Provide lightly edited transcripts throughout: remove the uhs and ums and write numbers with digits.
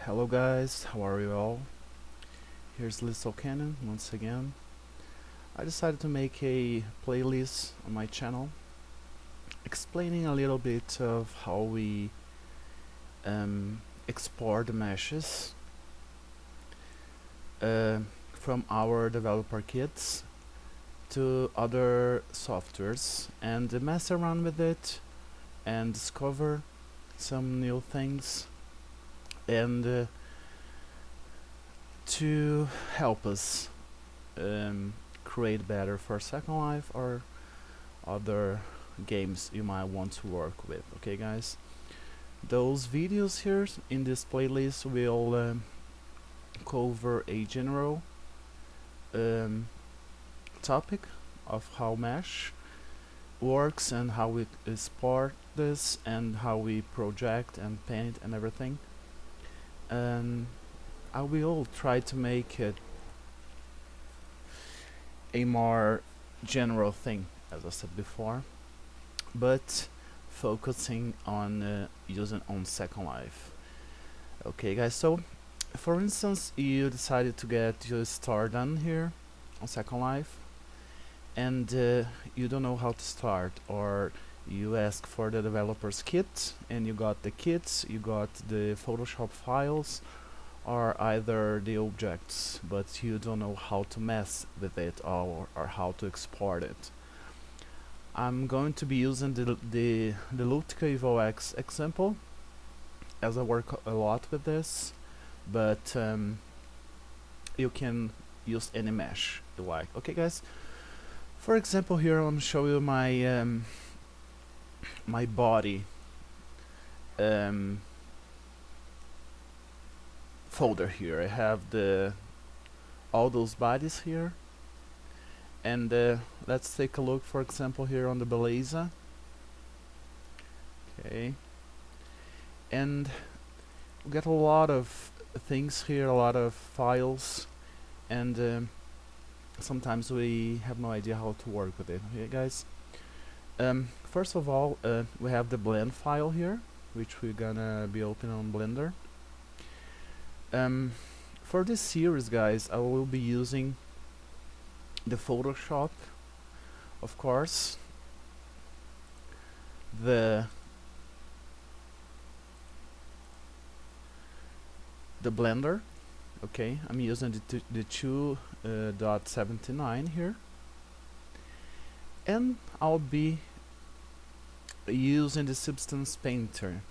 Hello guys, how are you all? Here's Cannon once again. I decided to make a playlist on my channel explaining a little bit of how we export the meshes from our developer kits to other softwares and mess around with it and discover some new things and to help us create better for Second Life or other games you might want to work with. Okay guys, those videos here in this playlist will cover a general topic of how mesh works and how we export this and how we project and paint and everything, and I will try to make it a more general thing, as I said before, but focusing on using on Second Life. Okay guys, so for instance you decided to get your star done here on Second Life and you don't know how to start, or you ask for the developer's kit and you got the kits, you got the Photoshop files or either the objects, but you don't know how to mess with it or how to export it. I'm going to be using the lelutka evox example, as I work a lot with this, but you can use any mesh you like. Okay guys, for example here I'm showing you my my body folder here. I have all those bodies here, and let's take a look for example here on the Beleza. Okay, and we get a lot of things here, a lot of files, and sometimes we have no idea how to work with it. Okay guys, first of all we have the blend file here, which we're gonna be opening on Blender. For this series guys, I will be using the Photoshop, of course, the Blender. Okay, I'm using the 2.79 here, and I'll be using the Substance Painter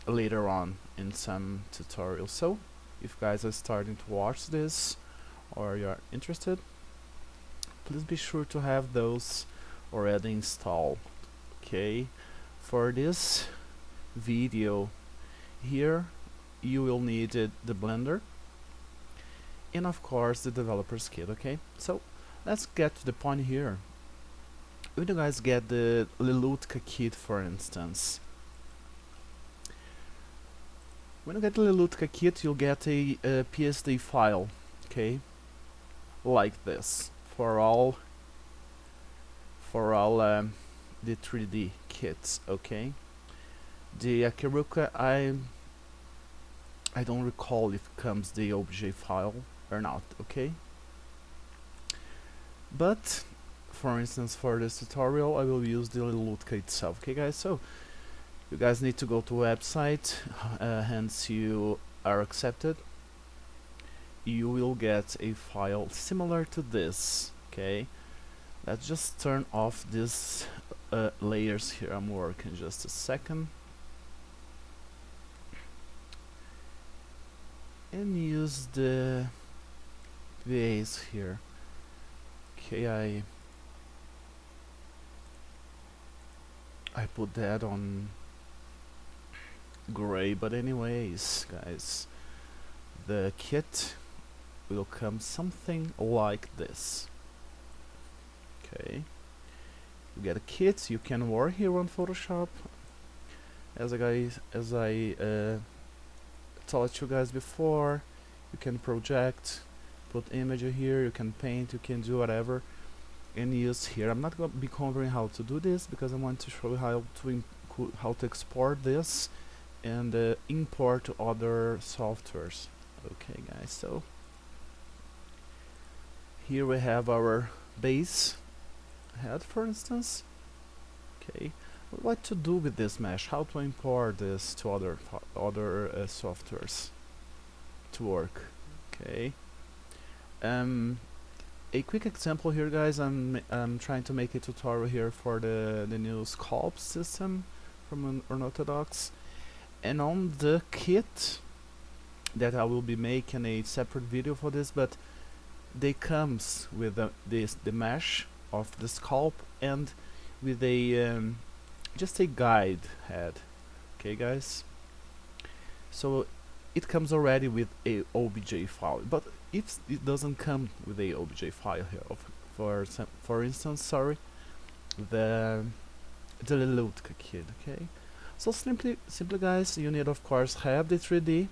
later on in some tutorials. So if you guys are starting to watch this or you're interested, please be sure to have those already installed. Okay, for this video here you will need the Blender and of course the developer's kit. Okay, so let's get to the point here. When you guys get the lelutka kit, for instance, when you get the lelutka kit, you'll get a PSD file, okay, like this for all the 3D kits. Okay, the Akiruka, I don't recall if it comes the OBJ file or not. Okay, but for instance for this tutorial I will use the lelutka itself. Okay guys, so you guys need to go to website, hence you are accepted. You will get a file similar to this. Okay, let's just turn off these layers here I'm working just a second and use the VAs here. Okay, I put that on gray, but anyways guys, the kit will come something like this. Okay, you get a kit, you can work here on Photoshop as I told you guys before. You can project, put image here, you can paint, you can do whatever and use here. I'm not going to be covering how to do this because I want to show you how to export this and import to other softwares. Okay guys, so here we have our base head, for instance. Okay, what to do with this mesh, how to import this to other softwares to work. Okay, a quick example here guys, I'm trying to make a tutorial here for the new sculpt system from Unorthodox, and on the kit that I will be making a separate video for this, but they comes with the mesh of the sculpt and with a just a guide head. Okay guys, so it comes already with a OBJ file, but if it doesn't come with a OBJ file here, for instance, sorry, the lelutka kit. Okay, so simply guys, you need of course have the 3D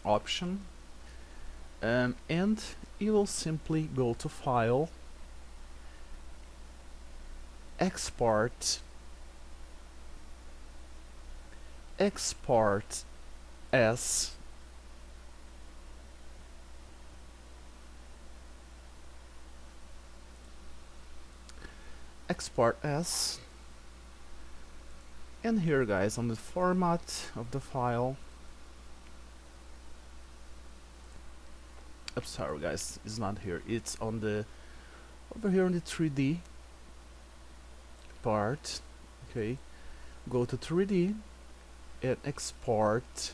option, and you will simply go to File, Export as, and here guys, on the format of the file, I'm sorry guys, it's not here, it's on the over here on the 3D part. Okay, go to 3D and export.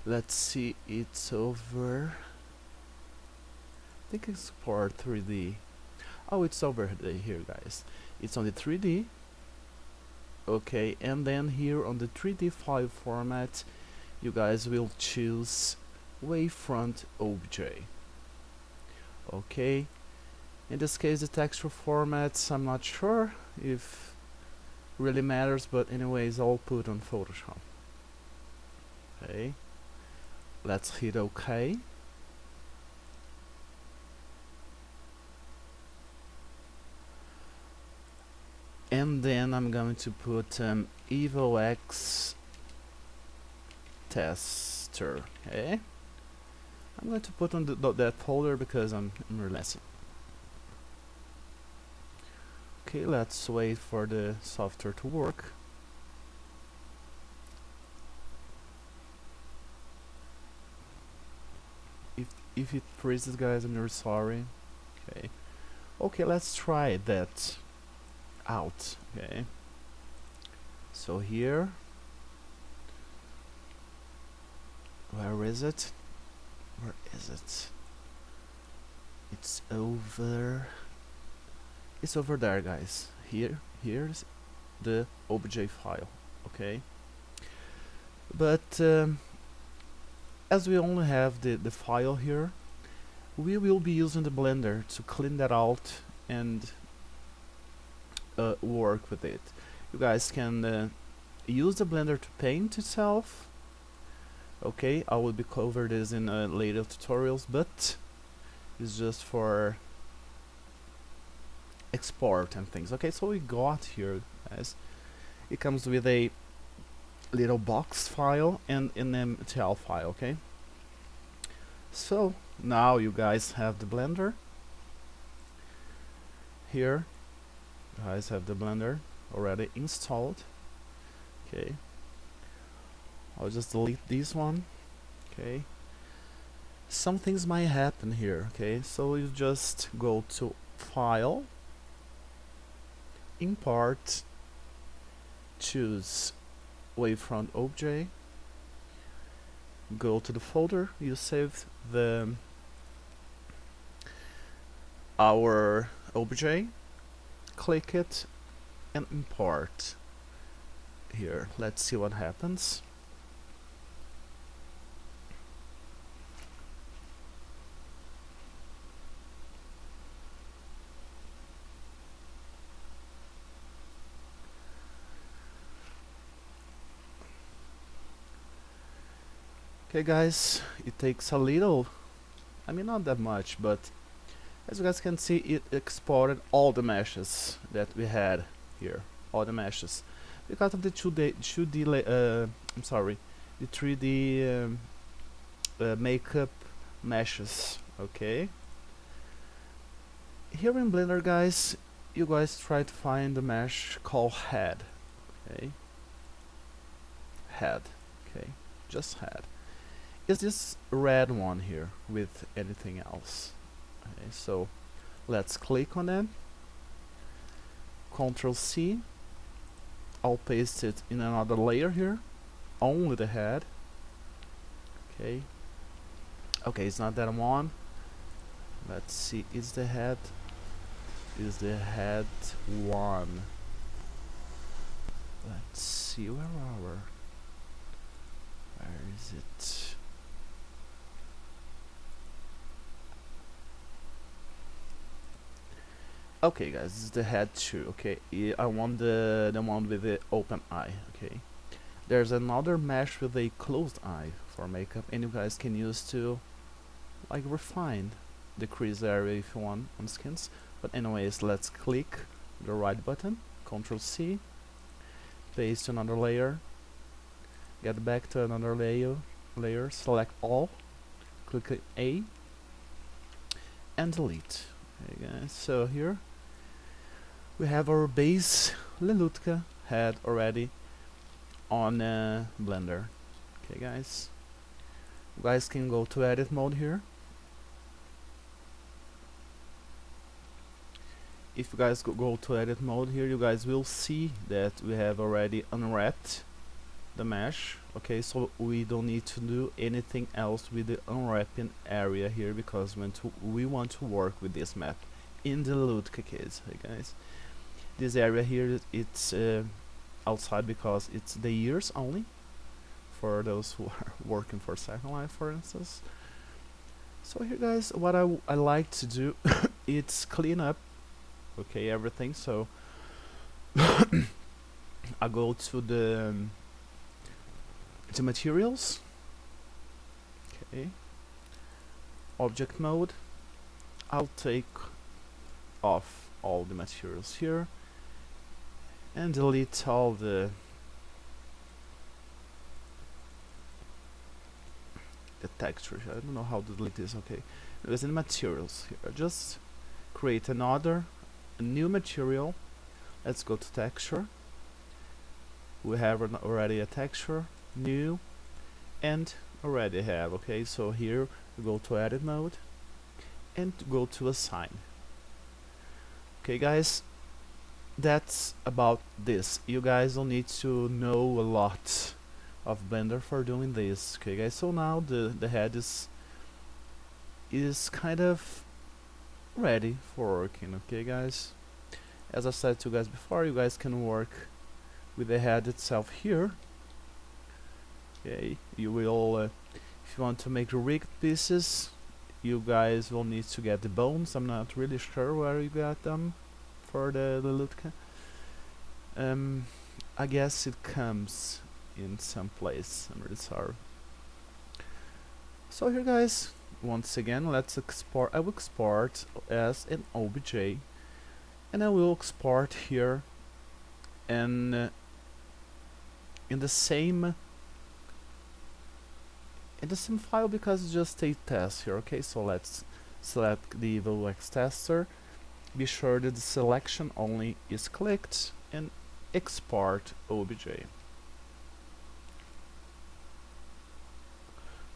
Let's see, it's over, I think export 3D. Oh, it's over here guys, it's on the 3D. Okay, and then here on the 3D file format, you guys will choose wavefront OBJ. Okay, in this case the texture formats, I'm not sure if really matters, but anyways I'll put on Photoshop. Okay, let's hit OK. And then I'm going to put evox tester. Okay, I'm going to put on that folder because I'm relaxing. Okay, let's wait for the software to work. If it freezes guys, I'm really sorry. Okay, okay, let's try that out. Okay, so here, where is it? It's over there guys. Here's the OBJ file. Okay, but as we only have the file here, we will be using the Blender to clean that out and work with it. You guys can use the Blender to paint itself. Okay, I will be cover this in later tutorials, but it's just for export and things. Okay, so we got here guys, it comes with a little box file and an MTL file. Okay, so now you guys have the Blender here. You guys have the Blender already installed. Okay, I'll just delete this one. Okay, some things might happen here. Okay, so you just go to File, Import, choose Wavefront OBJ, go to the folder you saved our OBJ, click it and import. Here, let's see what happens. Okay guys, it takes a little, I mean not that much, but as you guys can see, it exported all the meshes that we had here, all the meshes. because of the 2D I'm sorry, the 3D makeup meshes. Okay, here in Blender, guys, you guys try to find the mesh called head. Okay, head. Okay, just head. Is this red one here with anything else? Okay, so let's click on it. Ctrl C. I'll paste it in another layer here, only the head. Okay. Okay, it's not that one. Let's see. Is the head one? Let's see. Where is it? Okay, guys, this is the head 2. Okay, I want the one with the open eye. Okay, there's another mesh with a closed eye for makeup, and you guys can use to like refine the crease area if you want on skins. But anyways, let's click the right button, Ctrl C, paste another layer, get back to another layer, select all, click A, and delete. Okay, guys, so here we have our base lelutka head already on Blender. Okay, guys, you guys can go to edit mode here. If you guys go to edit mode here, you guys will see that we have already unwrapped the mesh. Okay, so we don't need to do anything else with the unwrapping area here, because we want to work with this map in the lelutka case. Hey guys, this area here, it's outside because it's the ears only for those who are working for Second Life, for instance. So here, guys, what I like to do it's clean up, okay, everything. So I go to the materials, okay, object mode. I'll take off all the materials here and delete all the textures. I don't know how to delete this. Okay, there's in materials here. Just create a new material. Let's go to texture. We have already a texture, new, and already have. Okay, so here we go to edit mode and go to assign. Okay, guys, that's about this. You guys don't need to know a lot of Blender for doing this. Okay, guys, so now the head is kind of ready for working. Okay, guys, as I said to you guys before, you guys can work with the head itself here. Okay, you will if you want to make rigged pieces, you guys will need to get the bones. I'm not really sure where you got them for the lelutka. I guess it comes in some place. I'm really sorry. So here, guys, once again, let's export. I will export as an OBJ, and I will export here and in the same file, because it's just a test here. Okay, so let's select the evox tester, be sure that the selection only is clicked, and export OBJ.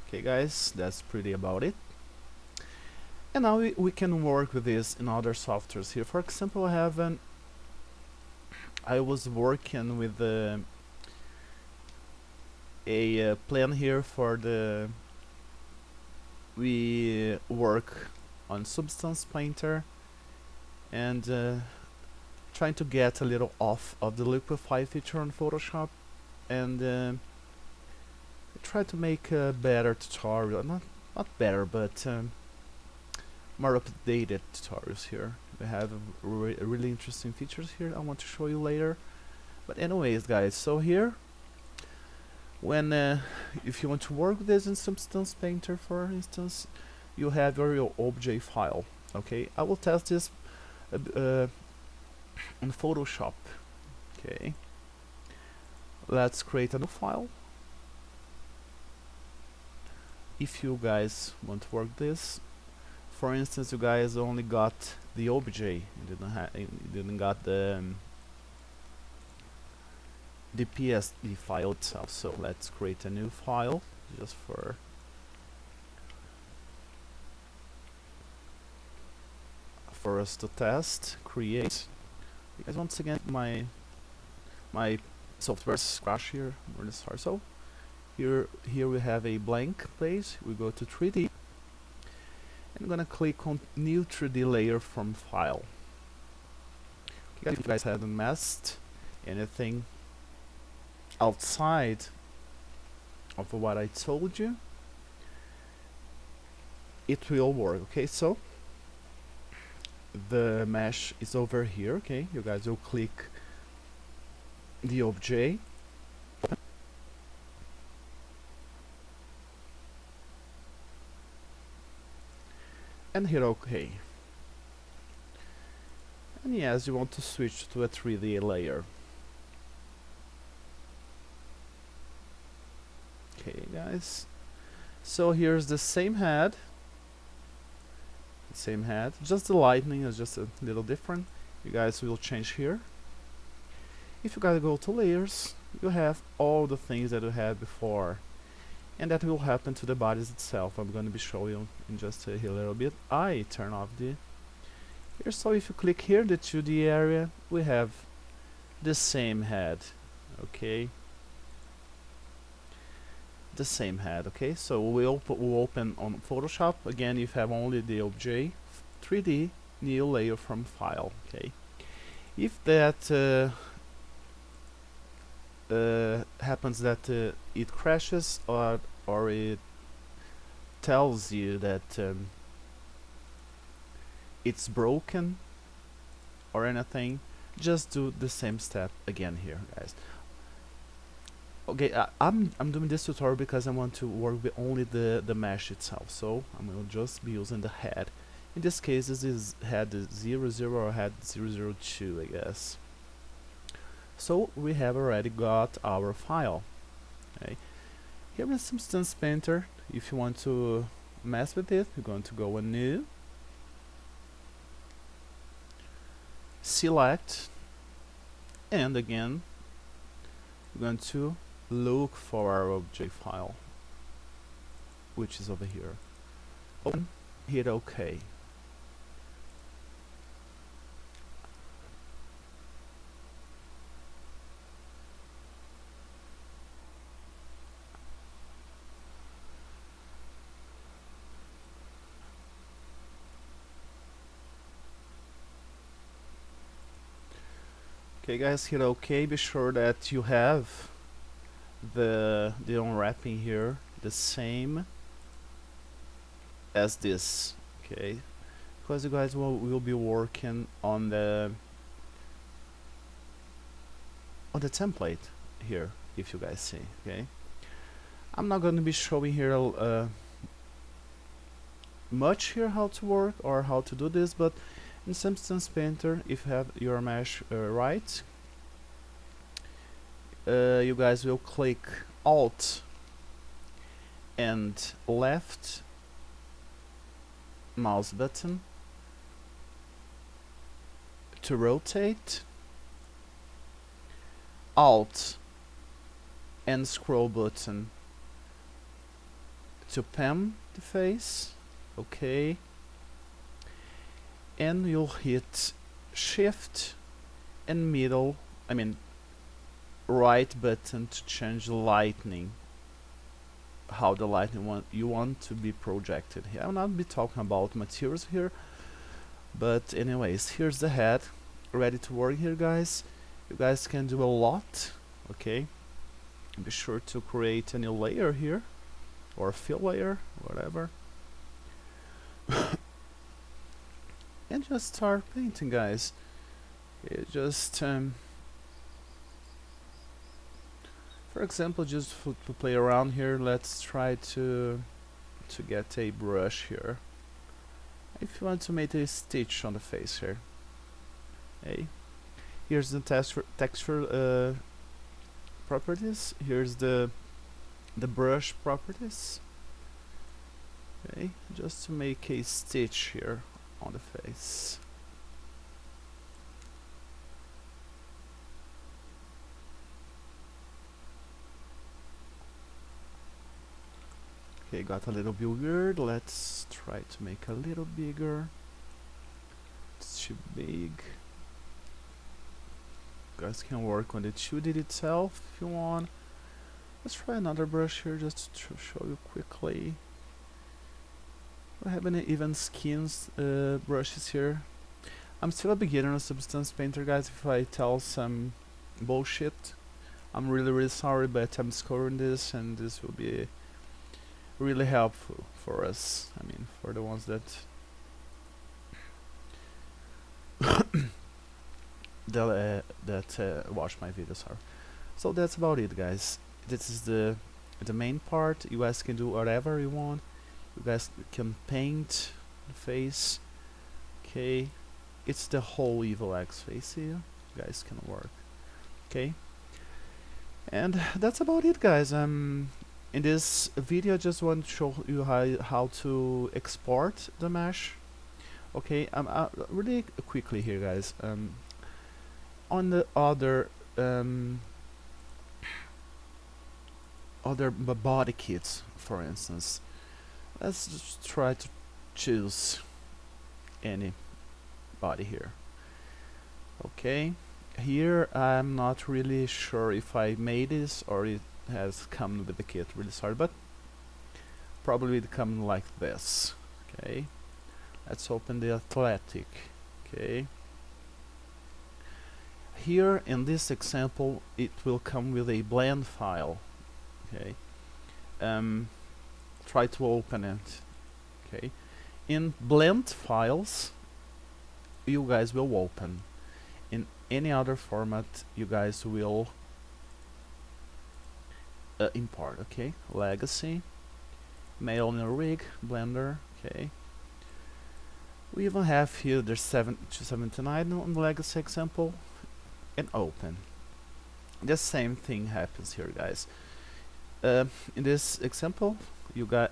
Okay, guys, that's pretty about it. And now we can work with this in other softwares here. For example, I was working with a plan here for we work on Substance Painter and trying to get a little off of the Liquify feature on Photoshop, and try to make a better tutorial, not better, but more updated tutorials here. We have really interesting features here I want to show you later. But anyways, guys, so here, when if you want to work with this in Substance Painter, for instance, you have your OBJ file. Okay, I will test this on Photoshop. Okay, let's create a new file. If you guys want to work this, for instance, you guys only got the OBJ, you didn't got the PSD file itself. So let's create a new file just for us to test. Create. Because once again, my Sofwares crash here. Really sorry. So here we have a blank page. We go to 3D. I'm gonna click on new 3D layer from file. Okay, if you guys haven't messed anything outside of what I told you, it will work. Okay, so the mesh is over here. Okay, you guys will click the OBJ, and hit OK. And yes, you want to switch to a 3D layer. Okay, guys. So here's the same head. Just the lightning is just a little different. You guys will change here. If you guys go to layers, you have all the things that you had before, and that will happen to the bodies itself. I'm going to be showing you in just a little bit. I turn off the here, so if you click here, the 2D area, we have the same head. Okay, the same head. Okay, so we'll open on Photoshop again. If you have only the OBJ, 3D, new layer from file. Okay, if that happens that it crashes or it tells you that it's broken or anything, just do the same step again here, guys. Okay, I'm doing this tutorial because I want to work with only the mesh itself, so I'm going to just be using the head. In this case, this is head 00 or head 002, I guess. So we have already got our file. Okay. Here in Substance Painter, if you want to mess with it, you're going to go in New, select, and again, we're going to look for our OBJ file, which is over here. Open, hit OK. Okay, guys, hit OK. Be sure that you have the unwrapping here the same as this. Okay, because you guys will be working on the template here, if you guys see. Okay, I'm not going to be showing here much here how to work or how to do this, but in Substance Painter, if you have your mesh right, you guys will click Alt and left mouse button to rotate, Alt and scroll button to pan the face. Okay, and you'll hit Shift and right button to change the lightning, how the lightning you want to be projected here. I will not be talking about materials here, but anyways, here's the head ready to work here, guys. You guys can do a lot. Okay, be sure to create a new layer here, or fill layer, whatever. And just start painting, guys. Okay, just for example, just to play around here, let's try to get a brush here. If you want to make a stitch on the face here. Okay, here's the texture properties. Here's the brush properties. Okay, just to make a stitch here on the face. Okay, got a little bit weird. Let's try to make a little bigger. It's too big. You guys can work on the 2D itself if you want. Let's try another brush here just to show you quickly. We have any even skins brushes here. I'm still a beginner on Substance Painter, guys. If I tell some bullshit, I'm really sorry, but I'm discovering this, and this will be really helpful for us. I mean, for the ones that watch my videos. So that's about it, guys. This is the main part. You guys can do whatever you want. You guys can paint the face. Okay, it's the whole evox face here. You guys can work. Okay, and that's about it, guys. In this video, I just want to show you how to export the mesh. Okay, really quickly here, guys. On the other body kits, for instance, let's just try to choose any body here. Okay, here I'm not really sure if I made this or it has come with the kit. Really sorry, but probably it come like this. Okay, let's open the athletic. Okay, here in this example it will come with a blend file. Okay, try to open it. Okay, in blend files you guys will open. In any other format you guys will import. Okay, legacy, mail in a rig, blender. Okay, we even have here the 279 on the legacy example, and open. The same thing happens here, guys. In this example,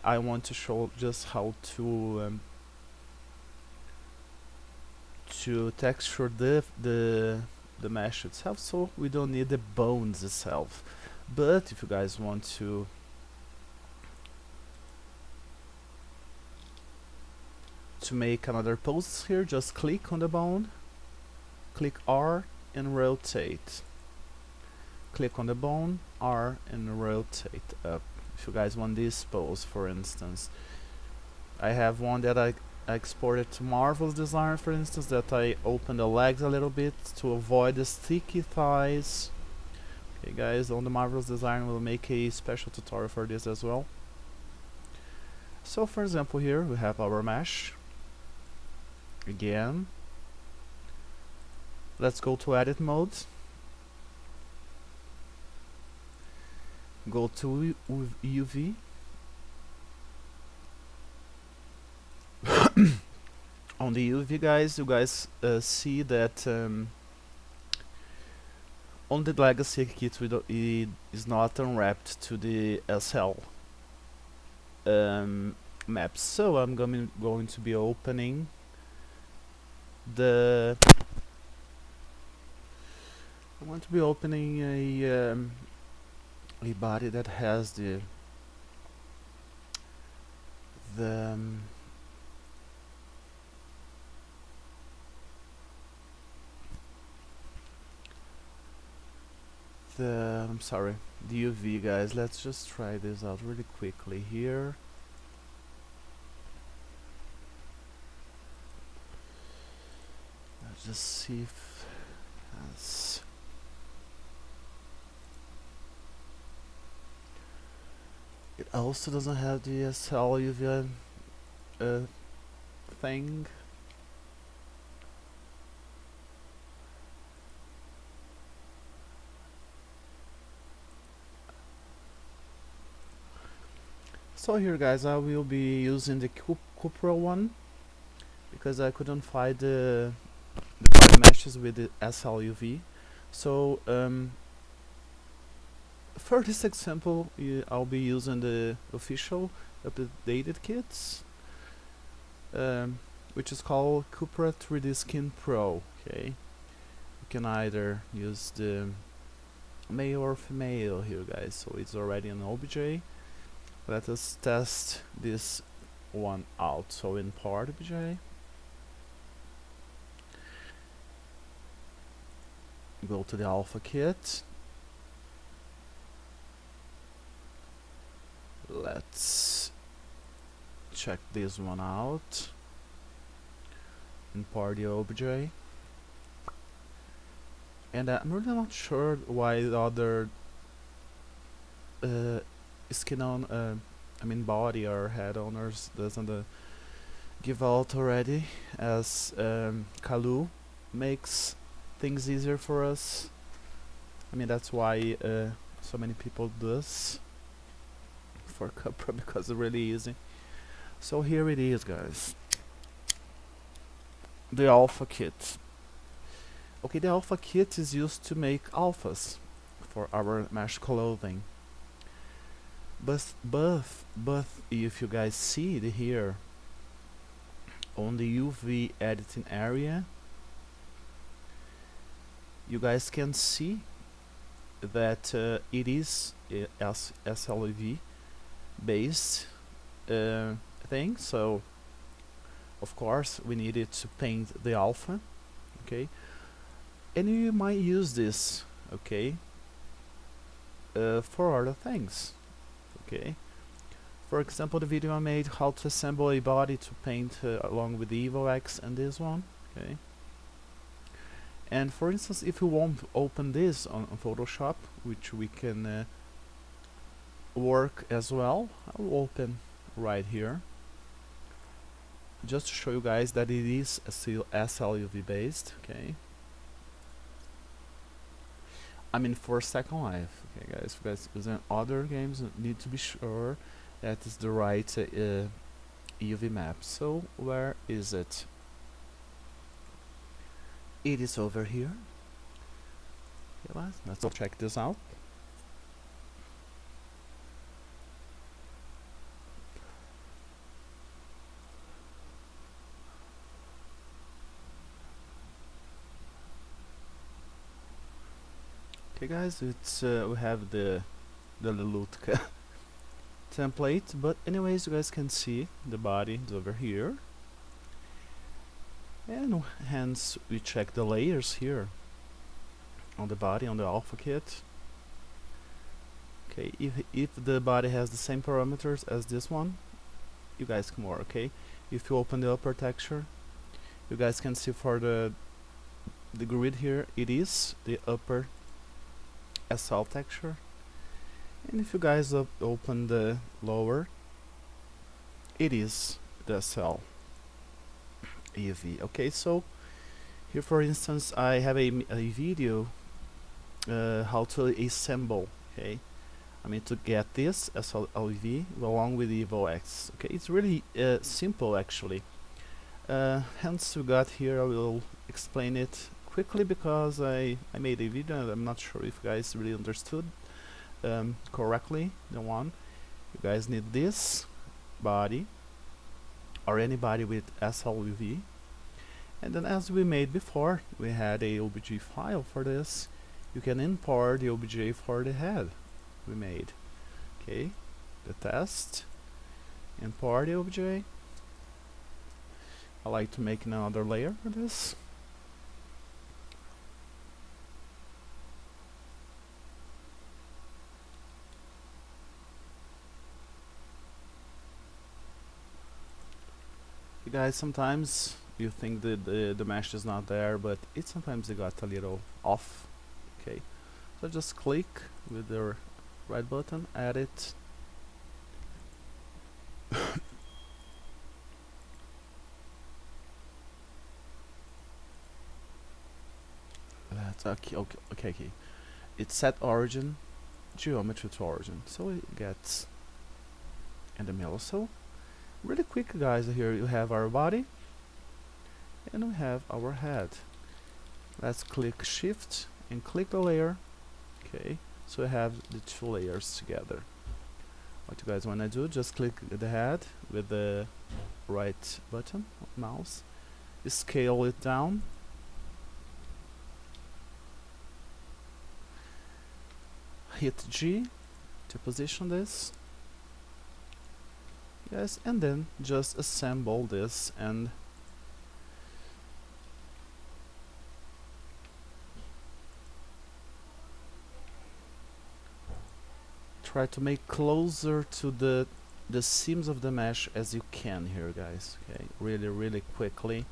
I want to show just how to texture the mesh itself, so we don't need the bones itself. But if you guys want to make another pose here, just click on the bone, click R and rotate. Click on the bone, R, and rotate up. If you guys want this pose, for instance, I have one that I exported to Marvel's Design, for instance, that I open the legs a little bit to avoid the sticky thighs. Okay, guys, on the Marvel's Design we'll make a special tutorial for this as well. So, for example, here we have our mesh. Again, let's go to edit mode. Go to UV. On the UV, guys, you guys see that on the legacy kit it is not unwrapped to the SL maps. So I'm going to be opening the. I want to be opening a body that has the I'm sorry, the UV, guys. Let's just try this out really quickly here. Let's just see if that's it. Also doesn't have the SL UV thing. So here, guys, I will be using the Cupra one because I couldn't find the body meshes with the SL UV. So for this example, I'll be using the official updated kits, which is called Cupra 3D Skin Pro. Okay, you can either use the male or female here, guys. So it's already an OBJ. Let us test this one out. So import OBJ. Go to the alpha kit. Let's check this one out. Import the OBJ. And I'm really not sure why the other skin on, I mean body or head owners doesn't give out already, as Kalu makes things easier for us. I mean that's why so many people does for Cupra, because it's really easy. So here it is, guys, the alpha kit. Okay, the alpha kit is used to make alphas for our mesh clothing. But if you guys see it here on the UV editing area, you guys can see that it is a SLV based thing. So of course we needed to paint the alpha. Okay, and you might use this, okay, for other things. Okay, for example, the video I made how to assemble a body to paint along with the evox and this one. Okay, and for instance, if you won't open this on Photoshop, which we can work as well, I'll open right here just to show you guys that it is SLUV based. Okay, I mean for Second Life. Okay, guys, if you guys using other games, need to be sure that is the right UV map. So where is it? It is over here. Okay, let's go check this out. Okay, guys, it's we have the lelutka template, but anyways, you guys can see the body is over here, and hence we check the layers here on the body on the alpha kit. Okay, if the body has the same parameters as this one, you guys can work. Okay, if you open the upper texture, you guys can see for the grid here, it is the upper SL texture, and if you guys open the lower, it is the SL UV. Okay, so here for instance I have a video how to assemble, okay, I mean to get this SL UV along with the evox. Okay, it's really simple actually. Hence we got here, I will explain it quickly because I made a video and I'm not sure if you guys really understood correctly the one. You guys need this body or any body with SLUV, and then as we made before, we had a OBJ file for this. You can import the OBJ for the head we made. Okay, the test, import the OBJ. I like to make another layer for this. You guys, sometimes you think that the mesh is not there, but it sometimes it got a little off. Okay, so just click with the right button, edit. That's okay. It's set origin, geometry to origin, so it gets in the middle. So really quick, guys, here you have our body and we have our head. Let's click shift and click the layer. Okay, So we have the two layers together. What you guys want to do, just click the head with the right button of mouse, scale it down, hit G to position this, yes, and then just assemble this and try to make closer to the seams of the mesh as you can here, guys. Okay, really quickly,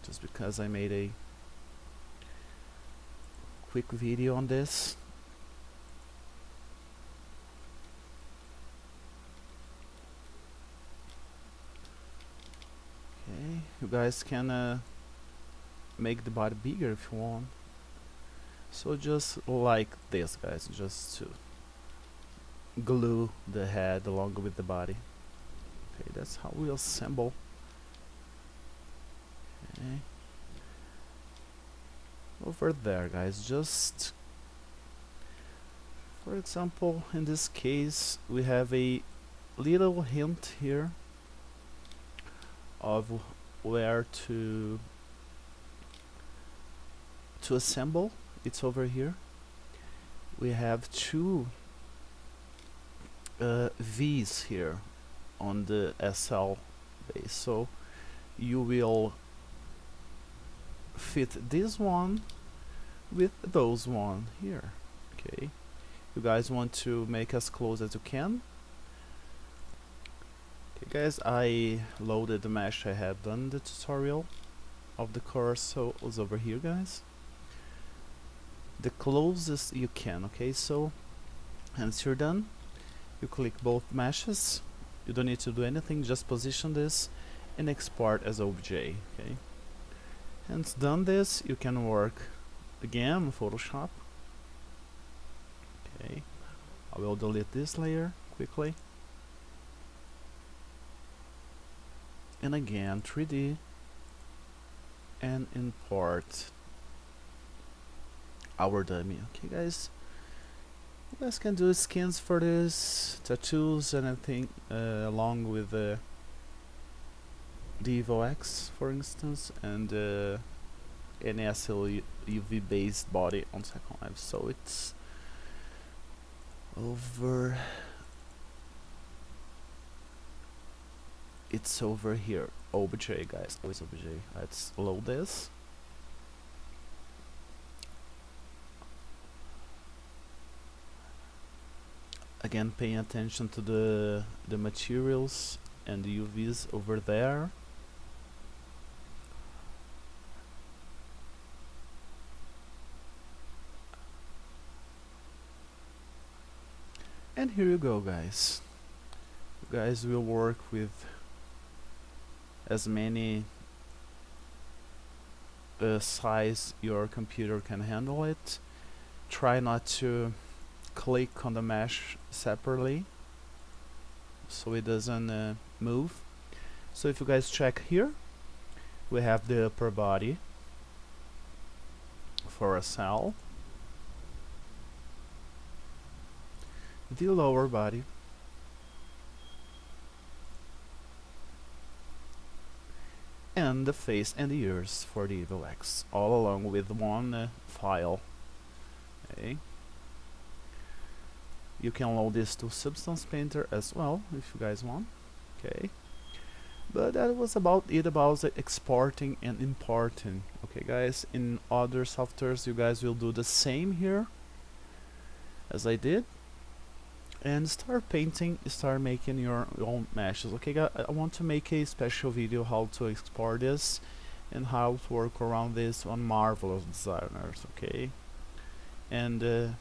just because I made a quick video on this. Okay, you guys can make the body bigger if you want. So just like this, guys, just to glue the head along with the body. Okay, that's how we assemble. Okay. Over there, guys, just for example, in this case we have a little hint here of where to assemble. It's over here. We have two V's here on the SL base, so you will fit this one with those one here. Okay, you guys want to make as close as you can. Okay, guys, I loaded the mesh. I have done the tutorial of the course, so it was over here, guys. The closest you can. Okay, so once you're done, you click both meshes. You don't need to do anything, just position this and export as OBJ. Okay, and done this, you can work again in Photoshop. Okay, I will delete this layer quickly, and again 3D and import our dummy. Okay, guys, you guys can do skins for this, tattoos and everything, along with the evox, for instance, and NSL UV based body on Second Life. So it's over. It's over here. OBJ, guys. Always OBJ. Let's load this. Again, paying attention to the materials and the UVs over there. And here you go, guys. You guys will work with as many size your computer can handle it. Try not to click on the mesh separately so it doesn't move. So if you guys check here, we have the upper body for a cell, the lower body, and the face and the ears for the evox, all along with one file. Okay. You can load this to Substance Painter as well if you guys want. Okay, but that was about it about the exporting and importing. Okay, guys, in other softwares you guys will do the same here as I did, and start painting, start making your own meshes. Okay, guys, I want to make a special video how to export this and how to work around this on Marvelous Designers. Okay, and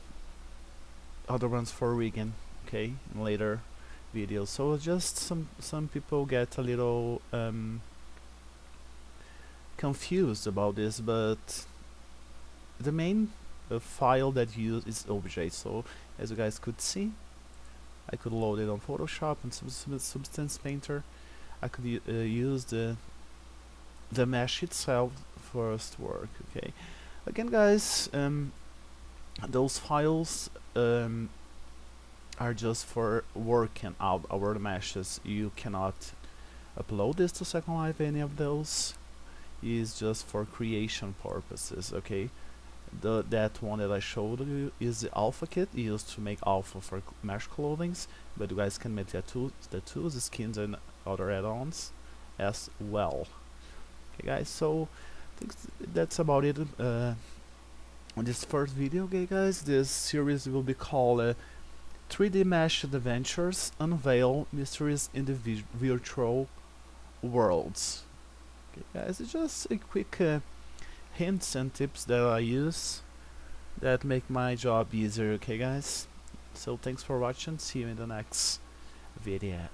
other ones for rigging, okay, in later videos. So just some people get a little confused about this, but the main file that you use is OBJ. So as you guys could see, I could load it on Photoshop and Substance Painter. I could use the mesh itself for us to work. Okay, again, guys, those files are just for working out our meshes. You cannot upload this to Second Life, any of those. Is just for creation purposes, okay? That one that I showed you is the alpha kit used to make alpha for mesh clothings, but you guys can make the tools, the skins, and other add-ons as well. Okay, guys, so I think that's about it on this first video. Okay, guys, this series will be called 3D Mesh Adventures Unveil Mysteries in the Virtual Worlds. Okay, guys, it's just a quick hints and tips that I use that make my job easier. Okay, guys, so thanks for watching. See you in the next video.